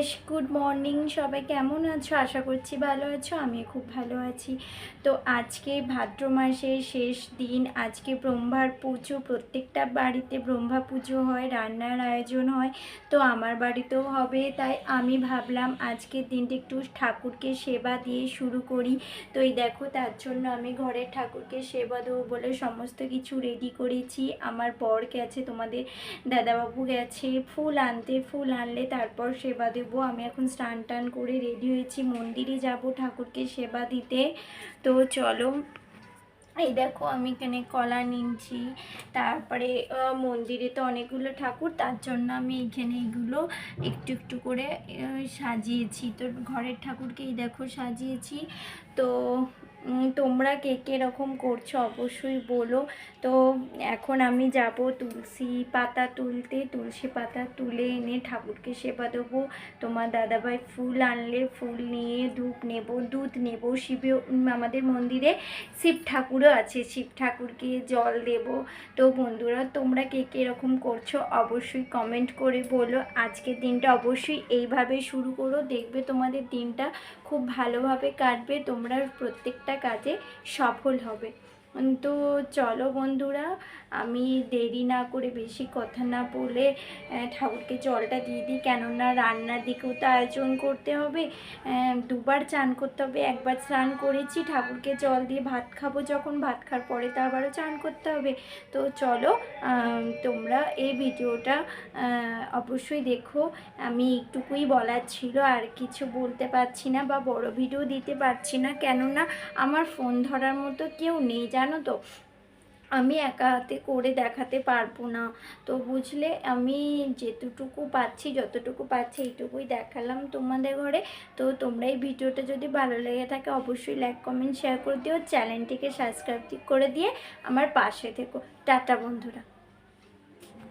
বেশ good morning. সবাই কেমন আছো? আশা করছি ভালো আছো। আমি খুব ভালো আছি। তো আজকে ভাদ্র মাসের শেষ দিন, আজকে ব্রহ্মার পুজো। প্রত্যেকটা বাড়িতে ব্রহ্মা পুজো হয়, রান্নার আয়োজন হয়। তো আমার বাড়িতেও হবে, তাই আমি ভাবলাম আজকের দিনটা একটু ঠাকুরকে সেবা দিয়ে শুরু করি। তো এই দেখো, তার জন্য আমি ঘরের ঠাকুরকে সেবা দেবো বলে সমস্ত কিছু রেডি করেছি। আমার বর গেছে, তোমাদের দাদাবাবু গেছে ফুল আনতে, ফুল আনলে তারপর সেবা দেবো। আমি এখন স্নান টান করে রেডি হয়েছি, মন্দিরে যাব ঠাকুরকে সেবা দিতে। তো চলো, এই দেখো আমি এখানে কলা নিচ্ছি। তারপরে মন্দিরে তো অনেকগুলো ঠাকুর, তার জন্য আমি এখানে এগুলো একটু একটু করে সাজিয়েছি। তো ঘরের ঠাকুরকে এই দেখো সাজিয়েছি। তো তোমরা কে কে রকম করছো অবশ্যই বলো। তো এখন আমি যাব তুলসী পাতা তুলতে, তুলসী পাতা তুলে এনে ঠাকুরকে সেবা দেবো। তোমার দাদাভাই ফুল আনলে ফুল নিয়ে ধূপ নেব, দুধ নেব। আমাদের মন্দিরে শিব ঠাকুরও আছে, শিব ঠাকুরকে জল দেব। তো বন্ধুরা, তোমরা কে কে এরকম করছো অবশ্যই কমেন্ট করে বলো। আজকের দিনটা অবশ্যই এইভাবে শুরু করো, দেখবে তোমাদের দিনটা খুব ভালোভাবে কাটবে, তোমরা প্রত্যেকটা কাজে সফল হবে। তো চলো বন্ধুরা, আমি দেরি না করে, বেশি কথা না বলে ঠাকুরকে জলটা দিয়ে দিই। কেননা রান্নার দিকেও তো আয়োজন করতে হবে। দুবার চান করতে হবে, একবার স্নান করেছি, ঠাকুরকে জল দিয়ে ভাত খাবো, যখন ভাত খাওয়ার পরে তো আবারও চান করতে হবে। তো চলো, তোমরা এই ভিডিওটা অবশ্যই দেখো। আমি একটুকুই বলার ছিল, আর কিছু বলতে পারছি না বা বড় ভিডিও দিতে পারছি না, কেননা আমার ফোন ধরার মতো কেউ নেই, জানো তো। আমি একা হাতে করে দেখাতে পারবো না। তো বুঝলে, আমি যেটুকু পাচ্ছি, যতটুকু পাচ্ছি এইটুকুই দেখালাম তোমাদের ঘরে। তো তোমরা এই ভিডিওটা যদি ভালো লেগে থাকে অবশ্যই লাইক কমেন্ট শেয়ার করে দিও, চ্যানেলটিকে সাবস্ক্রাইব করে দিয়ে আমার পাশে থেকো। টাটা বন্ধুরা।